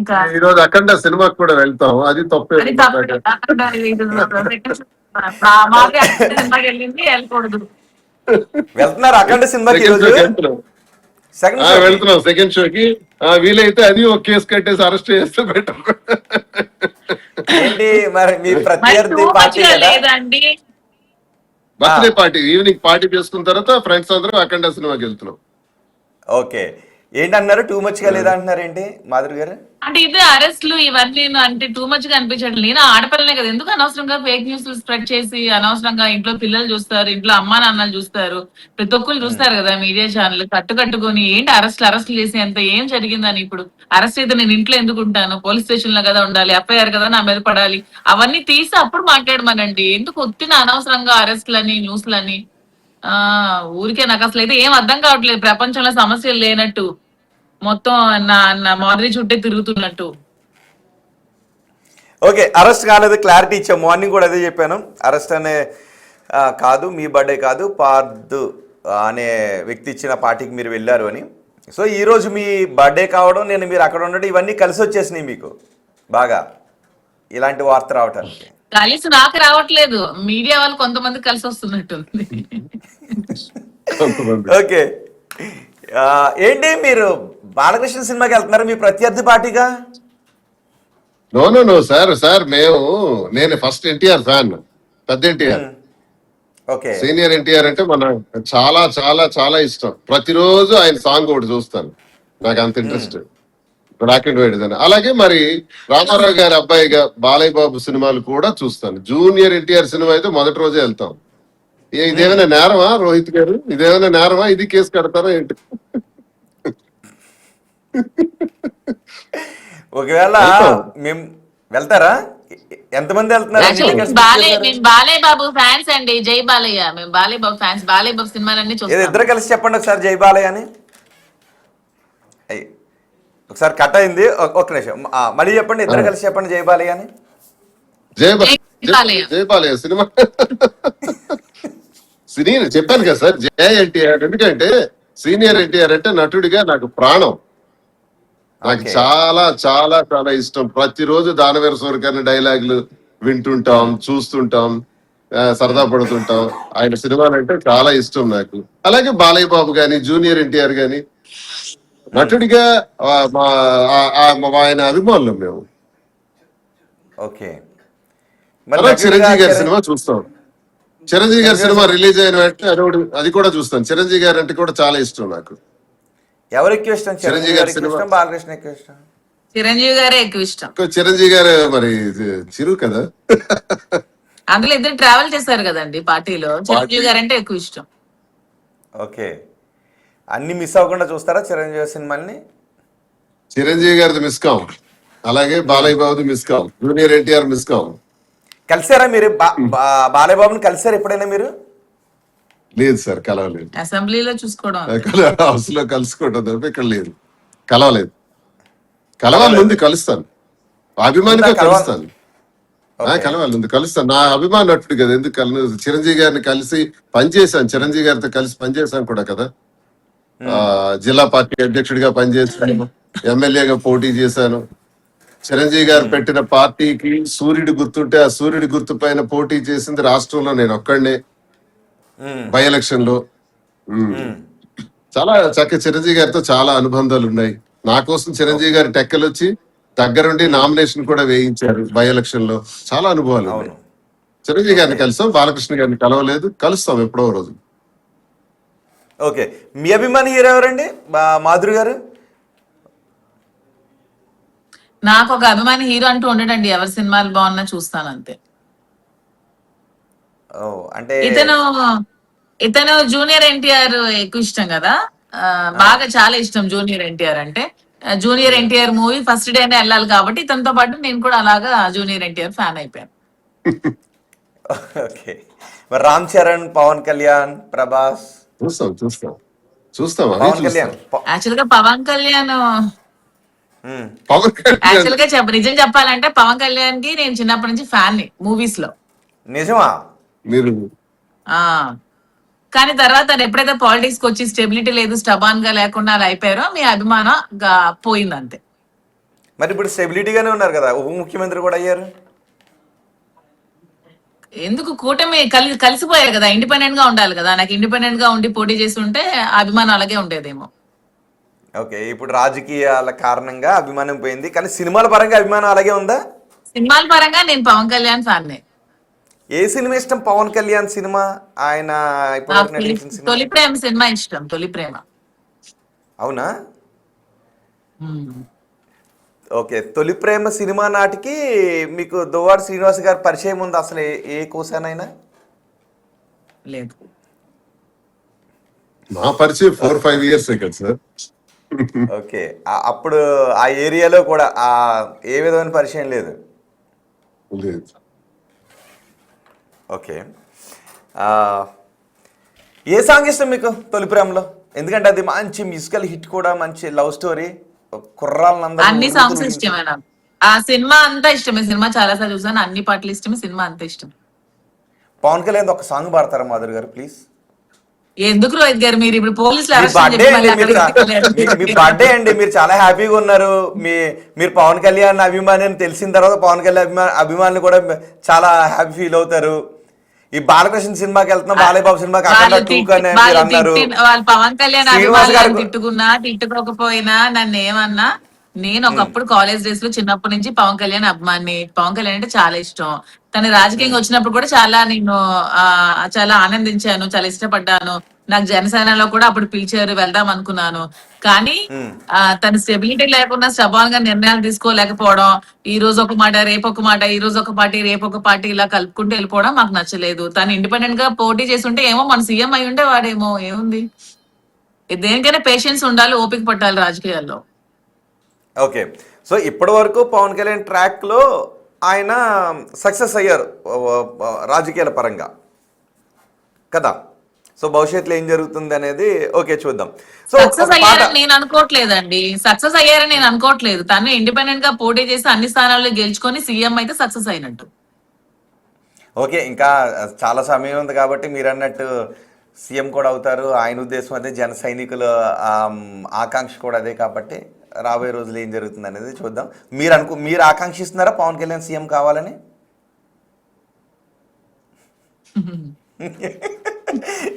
ఇంకా ఈ రోజు అఖండ సినిమాకి కూడా వెళ్తాం, అది తప్పే. అది తప్పదు. మాకే సినిమాకి వెళ్ళింది వెళ్ళకూడదు. వెళ్తున్నారు అఖండ సినిమాకి సెకండ్ ఈరోజు షోకి వెళ్తున్నాం. సెకండ్ షోకి. వెళ్తున్నాం సెకండ్ షోకి. వీలైతే అది ఒక కేసు కట్టేసి అరెస్ట్ చేస్తే బెటర్. ఏంటి మరి మీ మరి ప్రత్యర్థి టూ పార్టీ మచ్ గా కదా? లేదండి. బర్త్డే పార్టీ, ఈవినింగ్ పార్టీ చేసుకున్న తర్వాత ఫ్రెండ్స్ అందరూ అఖండ సినిమాకి వెళ్తున్నాం. ఓకే, ఏంటన్నారు టూ మచ్ గా లేదా అంటున్నారు ఏంటి మాధురి గారు? అంటే ఇది అరెస్ట్లు ఇవన్నీ అంటే టూ మచ్ గా అనిపించట్లేదు. నేను ఆడపిల్లనే కదా, ఎందుకు అనవసరంగా ఫేక్ న్యూస్ స్ప్రెడ్ చేసి అనవసరంగా ఇంట్లో పిల్లలు చూస్తారు, ఇంట్లో అమ్మా నాన్నలు చూస్తారు, ప్రతి ఒక్కరు చూస్తారు కదా మీడియా ఛానల్. కట్టుకొని ఏంటి అరెస్ట్లు చేసి అంత ఏం జరిగిందని. ఇప్పుడు అరెస్ట్ అయితే నేను ఇంట్లో ఎందుకు ఉంటాను? పోలీస్ స్టేషన్ లో కదా ఉండాలి, ఎఫ్ఐఆర్ కదా నా మీద పడాలి. అవన్నీ తీసి అప్పుడు మాట్లాడమనండి. ఎందుకు ఒత్తిన అనవసరంగా అరెస్ట్లని న్యూస్లని. ఊరికే నాకు అసలు అయితే ఏం అర్థం కావట్లేదు. ప్రపంచంలో సమస్యలు లేనట్టు మొత్తం నా మాదిరి చుట్టే తిరుగుతున్నట్టు. ఓకే, అరెస్ట్ కాలేదు, క్లారిటీ ఇచ్చాం. మార్నింగ్ కూడా అదే చెప్పాను, అరెస్ట్ అనే కాదు, మీ బర్త్డే కాదు, పార్దు అనే వ్యక్తి ఇచ్చిన పార్టీకి మీరు వెళ్ళారు అని. సో ఈరోజు మీ బర్త్డే కావడం, నేను మీరు అక్కడ ఉండడం, ఇవన్నీ కలిసి వచ్చేసినాయి మీకు బాగా, ఇలాంటి వార్త రావటానికి. కలిసి నాకు రావట్లేదు, మీడియా వాళ్ళు కొంతమంది కలిసి వస్తున్నట్టుంది. ఓకే, ఏంటి మీరు బాలకృష్ణ సినిమాకి వెళ్తున్నారు మీ ప్రత్యర్థి పార్టీగా? నో సార్ నేను ఫస్ట్ ఎన్టీఆర్ ఫ్యాన్, పెద్ద ఎన్టీఆర్. ఓకే, సీనియర్ ఎన్టీఆర్ అంటే మన చాలా చాలా చాలా ఇష్టం. ప్రతిరోజు ఆయన సాంగ్ ఒకటి చూస్తాను, నాకు అంత ఇంట్రెస్ట్ బ్లాక్ అండ్ వైట్ అని. అలాగే మరి రామారావు గారి అబ్బాయిగా బాలయ్య బాబు సినిమాలు కూడా చూస్తాను. జూనియర్ ఎన్టీఆర్ సినిమా అయితే మొదటి రోజే వెళ్తాం. ఇదేమైనా నేరమా రోహిత్ గారు? ఇదేమైనా నేరమా? ఇది కేసు కడతారా ఏంటి? ఒకవేళ మేము వెళ్తారా? ఎంతమంది వెళ్తున్నారు? బాలయ్య బాబు ఫ్యాన్స్ అండి, జై బాలయ్య. మేము బాలయ్య బాబు ఫ్యాన్స్, బాలయ్య బాబు సినిమాలన్నీ చూస్తాం. ఇద్దరు కలిసి చెప్పండి ఒకసారి జై బాలయ్య అని. ఒకసారి కట్ అయింది, ఒక్క నిమిషం మళ్ళీ చెప్పండి, ఇద్దరు కలిసి చెప్పండి జై బాలయ్య అని. జై బాలయ్య సినిమా సీనియర్ చెప్పాను కదా సార్, జై ఎన్టీఆర్. ఎందుకంటే సీనియర్ ఎన్టీఆర్ అంటే నటుడిగా నాకు ప్రాణం, నాకు చాలా చాలా చాలా ఇష్టం. ప్రతిరోజు దానవీర సూరకర్ణ డైలాగులు వింటుంటాం, చూస్తుంటాం, సరదా పడుతుంటాం. ఆయన సినిమాలు అంటే చాలా ఇష్టం నాకు. అలాగే బాలయ్య బాబు గాని, జూనియర్ ఎన్టీఆర్ గాని నటుడిగా ఆయన అభిమానులు మేము. ఓకే, చిరంజీవి గారి సినిమా చూస్తాం. చిరంజీవి గారి సినిమా రిలీజ్ అయిన వెంటనే అది కూడా చూస్తాను. చిరంజీవి గారు అంటే కూడా చాలా ఇష్టం నాకు. ఎవరు ఎక్కువ ఇష్టం? చిరంజీవి గారి సినిమా, బాలకృష్ణ ఎక్కువ ఇష్టం? చిరంజీవి గారే ఎక్కువ ఇష్టం. చిరంజీవి గారు మరి చిరు కదా, అందులో ఇద్దరు ట్రావెల్ చేశారు కదండి పార్టీలో. చిరంజీవి గారు అంటే ఎక్కువ ఇష్టం. ఓకే, అన్ని మిస్ అవ్వకుండా చూస్తారా చిరంజీవి సినిమాల్ని? చిరంజీవి గారిది మిస్ కాం, అలాగే బాలయ్య బాబుది మిస్ కాం, జూనియర్ ఎన్టీఆర్ మిస్ కాం. కలిసారా మీరు బాలయ్య బాబుని? కలిసారు ఎప్పుడైనా మీరు? లేదు సార్, కలవలేదు. అసెంబ్లీలో చూసుకోవడం, హౌస్ లో కలుసుకోవడం తప్ప ఇక్కడ లేదు, కలవలేదు. కలవాలి ఉంది, కలుస్తాను, అభిమానిగా కలుస్తాను. కలవాలి ఉంది, కలుస్తాను. నా అభిమాన నటుడు కదా, ఎందుకు చిరంజీవి గారిని కలిసి పనిచేశాను, చిరంజీవి గారితో కలిసి పనిచేశాను కూడా కదా. జిల్లా పార్టీ అధ్యక్షుడిగా పనిచేశాను, ఎమ్మెల్యేగా పోటీ చేశాను. చిరంజీవి గారు పెట్టిన పార్టీకి సూర్యుడి గుర్తుంటే ఆ సూర్యుడి గుర్తు పైన పోటీ చేసింది రాష్ట్రంలో నేను ఒక్కడే, బై ఎలక్షన్ లో. చాలా చక్కగా చిరంజీవి గారితో చాలా అనుబంధాలు ఉన్నాయి. నా కోసం చిరంజీవి గారి టెక్కలు వచ్చి దగ్గరుండి నామినేషన్ కూడా వేయించారు బై ఎలక్షన్ లో. చాలా అనుభవాలు ఉన్నాయి. చిరంజీవి గారిని కలిసాం, బాలకృష్ణ గారిని కలవలేదు, కలుస్తాం ఎప్పుడో రోజు. ఓకే, మీ అభిమాని హీరో ఎవరండి మాధురి గారు? నాకు ఒక అభిమాని హీరో అంటూ ఉండడండి, ఎవరి సినిమాలు బాగున్నా చూస్తాను అంతే. అంటే ఇతను జూనియర్ ఎన్టీఆర్ ఎక్కువ ఇష్టం కదా, బాగా చాలా ఇష్టం జూనియర్ ఎన్టీఆర్ అంటే. జూనియర్ ఎన్టీఆర్ మూవీ ఫస్ట్ డేనే వెళ్ళాలి కాబట్టి ఇతనితో పాటు నేను కూడా అలాగా జూనియర్ ఎన్టీఆర్ ఫ్యాన్ అయిపోయాను. ఓకే, మరి రామ్ చరణ్, పవన్ కళ్యాణ్, ప్రభాస్ చూస్తాం. పవన్ కళ్యాణ్ యాక్చువల్ గా నిజం చెప్పాలంటే పవన్ కళ్యాణ్ కి నేను చిన్నప్పటి నుంచి ఫ్యాన్ ని మూవీస్ లో. నిజమా? మీరు కానీ తర్వాత ఎప్పుడైతే పాలిటిక్స్ కి వచ్చి స్టెబిలిటీ లేదు, స్టబాన్ గా లేకుండా అలా అయిపోయారో మీ అభిమానం పోయింది అంతే. మరి ఇప్పుడు స్టెబిలిటీగానే ఉన్నారు కదా, ఉప ముఖ్యమంత్రి కూడా అయ్యారు. ఎందుకు కూటమి కలిసిపోయారు కదా, ఇండిపెండెంట్ గా ఉండాలి కదా. నాకు ఇండిపెండెంట్ గా ఉండి పోటీ చేసి ఉంటే అభిమానం అలాగే ఉండేదేమో. ఓకే, ఇప్పుడు రాజకీయాల కారణంగా అభిమానం పోయింది, కానీ సినిమాల పరంగా అభిమానం అలాగే ఉందా? సినిమాల పరంగా నేను పవన్ కళ్యాణ్ ఫ్యాన్నే. ఏ సినిమా ఇష్టం పవన్ కళ్యాణ్ సినిమా? ఆయన ఇప్పటివరకు నటించిన సినిమా? తొలి ప్రేమ సినిమా ఇష్టం. తొలి ప్రేమ. అవునా? ఓకే, తొలి ప్రేమ సినిమా నాటికి మీకు దువ్వాడ శ్రీనివాస్ గారి పరిచయం ఉంది అసలు ఏ కోసానైనా? లేదు. మా పరిచయం 4-5 years కదా సార్. ఓకే, అప్పుడు ఆ ఏరియాలో కూడా ఏ విధమైన పరిచయం లేదు. లేదు. ఓకే, ఏ సాంగ్ ఇష్టం మీకు తొలి ప్రేమలో? ఎందుకంటే అది మంచి మ్యూజికల్ హిట్ కూడా, మంచి లవ్ స్టోరీ, కుర్రాళ్ళందరూ అన్ని సాంగ్స్ ఇష్టమే నాకు. ఆ సినిమా అంతా ఇష్టమే. సినిమా చాలా సార్లు చూసాను, అన్ని పాటలు ఇష్టమే, సినిమా అంతా ఇష్టం. పవన్ కళ్యాణ్ ఒక సాంగ్ పాడతారా మాధురి గారు ప్లీజ్? ఎందుకు రోహిత్ గారు మీరు ఇప్పుడు పోలీసులు మీ అరెస్ట్ అని బర్త్డే చెప్పి మళ్ళీ అండి, అక్కడికి మీ బర్త్డే అండి, మీరు చాలా హ్యాపీగా ఉన్నారు. మీరు పవన్ కళ్యాణ్ అభిమాని అని తెలిసిన తర్వాత పవన్ కళ్యాణ్ అభిమానులు కూడా చాలా హ్యాపీ ఫీల్ అవుతారు. ఈ బాలకృష్ణ సినిమాకి వెళ్తున్నా, బాలయ్య బాబు సినిమాకి అక్కడ టూకనే మీరు అన్నారు. వాళ్ళు పవన్ కళ్యాణ్ శ్రీనివాస్ అభిమానులను గారు తిట్టుకున్నా తిట్టుకోకపోయినా నన్ను ఏమన్నా, నేను ఒకప్పుడు కాలేజ్ డేస్ లో చిన్నప్పటి నుంచి పవన్ కళ్యాణ్ అభిమాని. పవన్ కళ్యాణ్ అంటే చాలా ఇష్టం. తను రాజకీయంగా వచ్చినప్పుడు కూడా చాలా నేను చాలా ఆనందించాను, చాలా ఇష్టపడ్డాను. నాకు జనసేనలో కూడా అప్పుడు పిలిచారు, వెళ్దాం అనుకున్నాను. కానీ తన స్టెబిలిటీ లేకుండా స్టబాన్ గా నిర్ణయాలు తీసుకోలేకపోవడం, ఈ రోజు ఒక మాట రేపు ఒక మాట, ఈ రోజు ఒక పార్టీ రేపు ఒక పార్టీ, ఇలా కలుపుకుంటూ వెళ్ళిపోవడం మాకు నచ్చలేదు. తను ఇండిపెండెంట్ గా పోటీ చేసి ఉంటే ఏమో మన సీఎం అయి ఉంటే వాడేమో. ఏముంది, దేనికైనా పేషెన్స్ ఉండాలి, ఓపిక పట్టాలి రాజకీయాల్లో. ఓకే, సో ఇప్పటి వరకు పవన్ కళ్యాణ్ ట్రాక్ లో ఆయన సక్సెస్ అయ్యారు రాజకీయాల పరంగా కదా. సో భవిష్యత్తులో ఏం జరుగుతుంది అనేది ఓకే చూద్దాం. సో సక్సెస్ అయ్యారని నేను అనుకోవట్లేదండి. సక్సెస్ అయ్యారని నేను అనుకోవట్లేదు. తను ఇండిపెండెంట్ గా పోటీ చేసి అన్ని స్థానాల్లో గెలుచుకొని సీఎం అయితే సక్సెస్ అయినట్టు. ఓకే, ఇంకా చాలా సమయం ఉంది కాబట్టి మీరు అన్నట్టు సీఎం కూడా అవుతారు. ఆయన ఉద్దేశం అదే, జన సైనికుల ఆకాంక్ష కూడా అదే. కాబట్టి రాబోయే రోజులు ఏం జరుగుతుంది అనేది చూద్దాం. మీరు ఆకాంక్షిస్తున్నారా పవన్ కళ్యాణ్ సీఎం కావాలని?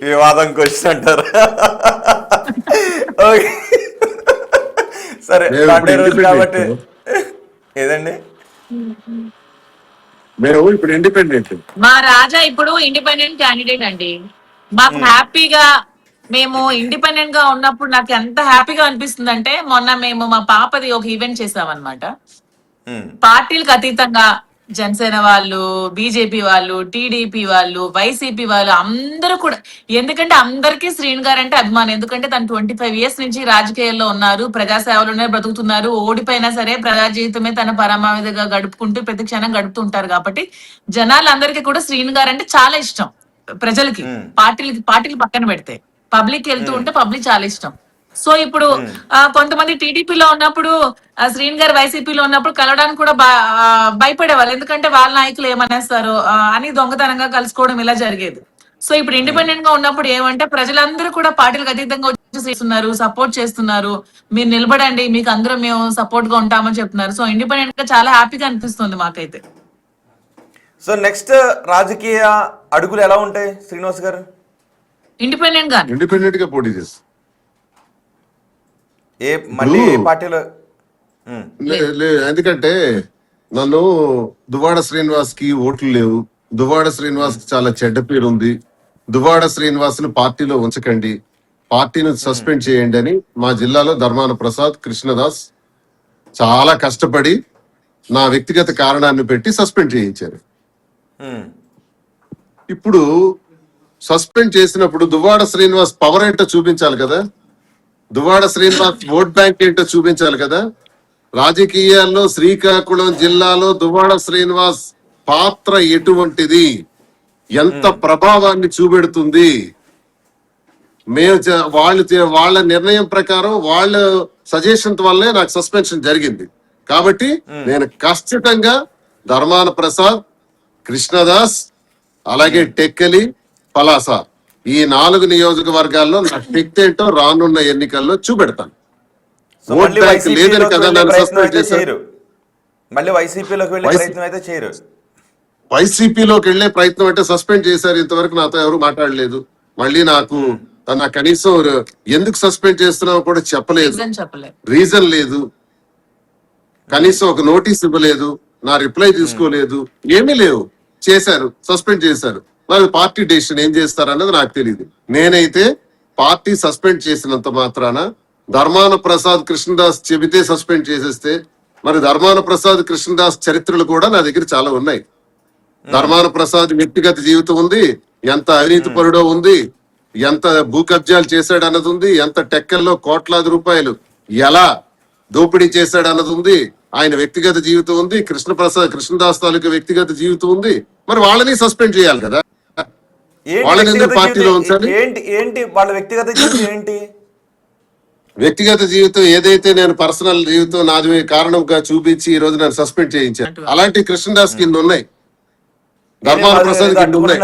వివాదం క్వశ్చన్ అంటారు. ఓకే, సరే, సండే రోజు కాబట్టి ఏదండి, మేము ఇప్పుడు ఇండిపెండెంట్. మా రాజా ఇప్పుడు ఇండిపెండెంట్ క్యాండిడేట్ అండి. మాకు హ్యాపీగా, మేము ఇండిపెండెంట్ గా ఉన్నప్పుడు నాకు ఎంత హ్యాపీగా అనిపిస్తుంది అంటే, మొన్న మేము మా పాపది ఒక ఈవెంట్ చేసామన్నమాట. పార్టీలకు అతీతంగా జనసేన వాళ్ళు, బీజేపీ వాళ్ళు, టీడీపీ వాళ్ళు, వైసీపీ వాళ్ళు అందరూ కూడా, ఎందుకంటే అందరికీ శ్రీను గారు అంటే అభిమానం. ఎందుకంటే తను 25 years నుంచి రాజకీయాల్లో ఉన్నారు, ప్రజాసేవలోనే బ్రతుకుతున్నారు. ఓడిపోయినా సరే ప్రజా జీవితమే తన పరమావధిగా గడుపుకుంటూ ప్రతి క్షణం గడుపుతుంటారు. కాబట్టి జనాలందరికీ కూడా శ్రీను గారు అంటే చాలా ఇష్టం. ప్రజలకి, పార్టీలు పక్కన పెడితే పబ్లిక్ వెళ్తూ ఉంటే పబ్లిక్ చాలా ఇష్టం. సో ఇప్పుడు కొంతమంది టీడీపీలో ఉన్నప్పుడు, శ్రీను గారు వైసీపీలో ఉన్నప్పుడు కలవడానికి కూడా భయపడేవాళ్ళు. ఎందుకంటే వాళ్ళ నాయకులు ఏమనేస్తారు అని దొంగతనంగా కలుసుకోవడం ఇలా జరిగేది. సో ఇప్పుడు ఇండిపెండెంట్ గా ఉన్నప్పుడు ఏమంటే ప్రజలందరూ కూడా పార్టీలకు అతీతంగా వచ్చేస్తున్నారు, సపోర్ట్ చేస్తున్నారు. మీరు నిలబడండి, మీకు అందరూ మేము సపోర్ట్ గా ఉంటామని చెప్తున్నారు. సో ఇండిపెండెంట్ గా చాలా హ్యాపీగా అనిపిస్తుంది మాకైతే. సో నెక్స్ట్ రాజకీయ అడుగులు ఎలా ఉంటాయి శ్రీనివాస్ గారు? ఇండిపెండెంట్ గా పోటీ చేస్తారు. మళ్ళీ ఏ పార్టీలో? ఎందుకంటే నన్ను దువ్వాడ శ్రీనివాస్ కి ఓట్లు లేవు, దువ్వాడ శ్రీనివాస్ కి చాలా చెడ్డ పేరు ఉంది, దువ్వాడ శ్రీనివాస్ ను పార్టీలో ఉంచకండి, పార్టీని సస్పెండ్ చేయండి అని మా జిల్లాలో ధర్మాన ప్రసాద్, కృష్ణదాస్ చాలా కష్టపడి నా వ్యక్తిగత కారణాన్ని పెట్టి సస్పెండ్ చేయించారు. ఇప్పుడు సస్పెండ్ చేసినప్పుడు దువ్వాడ శ్రీనివాస్ పవర్ ఏంటో చూపించాలి కదా, దువ్వాడ శ్రీనివాస్ ఓట్ బ్యాంక్ ఏంటో చూపించాలి కదా. రాజకీయాల్లో శ్రీకాకుళం జిల్లాలో దువ్వాడ శ్రీనివాస్ పాత్ర ఎటువంటిది, ఎంత ప్రభావాన్ని చూపెడుతుంది, వాళ్ళ నిర్ణయం ప్రకారం వాళ్ళ సజెషన్ వల్లే నాకు సస్పెన్షన్ జరిగింది. కాబట్టి నేను ఖచ్చితంగా ధర్మాన ప్రసాద్, కృష్ణదాస్, అలాగే టెక్కలి, పలాస ఈ 4 నియోజకవర్గాల్లో నా శక్తి ఏంటో రానున్న ఎన్నికల్లో చూపెడతాను. ఓట్ బ్యాంక్ లేదని కదా నన్ను సస్పెండ్ చేశారు. మళ్ళీ వైసీపీలోకి వెళ్ళే ప్రయత్నం అయితే చేయరు. వైసీపీలోకి వెళ్లే ప్రయత్నం అంటే సస్పెండ్ చేశారు, ఇంతవరకు నాతో ఎవరు మాట్లాడలేదు. మళ్ళీ నాకు కనీసం ఎందుకు సస్పెండ్ చేస్తున్నావు కూడా చెప్పలేదు, రీజన్ లేదు, కనీసం ఒక నోటీస్ ఇవ్వలేదు, నా రిప్లై తీసుకోలేదు, ఏమీ లేవు. చేశారు, సస్పెండ్ చేశారు. మరి పార్టీ డెసిషన్ ఏం చేస్తారు అన్నది నాకు తెలియదు. నేనైతే పార్టీ సస్పెండ్ చేసినంత మాత్రాన ధర్మాన ప్రసాద్ కృష్ణదాస్ చెబితే సస్పెండ్ చేసేస్తే, మరి ధర్మాన ప్రసాద్ కృష్ణదాస్ చరిత్రలు కూడా నా దగ్గర చాలా ఉన్నాయి. ధర్మాన ప్రసాద్ వ్యక్తిగత జీవితం ఉంది, ఎంత అవినీతి పరుడో ఉంది, ఎంత భూ కబ్జాలు చేశాడు అన్నది ఉంది, ఎంత టెక్కల్లో కోట్లాది రూపాయలు ఎలా దోపిడీ చేశాడు అన్నది ఉంది, ఆయన వ్యక్తిగత జీవితం ఉంది, కృష్ణదాస్ తాలూకా వ్యక్తిగత జీవితం ఉంది. మరి వాళ్ళని సస్పెండ్ చేయాలి కదా, వాళ్ళని ఎందుకు పార్టీలో ఉంచాలి? ఏంటి వాళ్ళ వ్యక్తిగత జీవితం ఏంటి? వ్యక్తిగత జీవితం ఏదైతే నేను పర్సనల్ జీవితం నాది కారణంగా చూపించి ఈ రోజు నన్ను సస్పెండ్ చేయించాను. అలాంటి కృష్ణదాస్ కింద ఉన్నాయి, ధర్మాన ప్రసాద్ కింద ఉన్నాయి.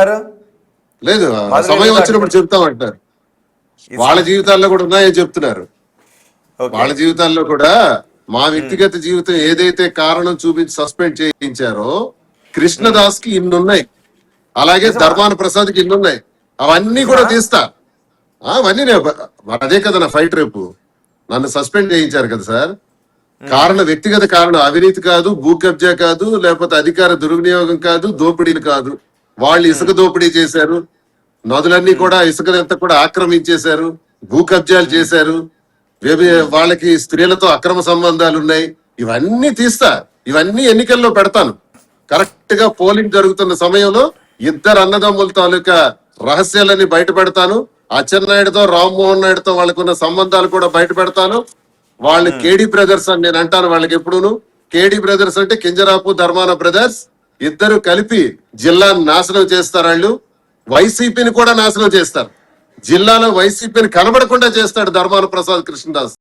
లేదు, సమయం వచ్చినప్పుడు చెప్తామంటారు. వాళ్ళ జీవితాల్లో కూడా ఉన్నాయని చెప్తున్నారు. వాళ్ళ జీవితాల్లో కూడా మా వ్యక్తిగత జీవితం ఏదైతే కారణం చూపించి సస్పెండ్ చేయించారో కృష్ణదాస్ కి ఇన్నున్నాయి, అలాగే ధర్మాన ప్రసాద్ కి ఇన్నున్నాయి. అవన్నీ కూడా తీస్తా. అవన్నీ అదే కదా నా ఫైట్. రేపు నన్ను సస్పెండ్ చేయించారు కదా సార్, కారణం వ్యక్తిగత కారణం అవినీతి కాదు, భూ కబ్జా కాదు, లేకపోతే అధికార దుర్వినియోగం కాదు, దోపిడీలు కాదు. వాళ్ళు ఇసుక దోపిడీ చేశారు, నదులన్నీ కూడా ఇసుకనంతా కూడా ఆక్రమించేశారు, భూ కబ్జాలు చేశారు, వాళ్ళకి స్త్రీలతో అక్రమ సంబంధాలు ఉన్నాయి. ఇవన్నీ తీస్తా, ఇవన్నీ ఎన్నికల్లో పెడతాను. కరెక్ట్ గా పోలింగ్ జరుగుతున్న సమయంలో ఇద్దరు అన్నదమ్ముల తాలూకా రహస్యాలన్నీ బయట పెడతాను. అచ్చెన్నాయుడుతో రామ్మోహన్ నాయుడుతో వాళ్ళకున్న సంబంధాలు కూడా బయట పెడతాను. వాళ్ళు కేడీ బ్రదర్స్ అని నేను అంటాను వాళ్ళకి ఎప్పుడూను. కేడీ బ్రదర్స్ అంటే కింజరాపు ధర్మాన బ్రదర్స్, ఇద్దరు కలిపి జిల్లాను నాశనం చేస్తారు. వాళ్ళు వైసీపీని కూడా నాశనం చేస్తారు. జిల్లాలో వైసీపీని కనబడకుండా చేస్తాడు ధర్మాన ప్రసాద్ కృష్ణదాస్.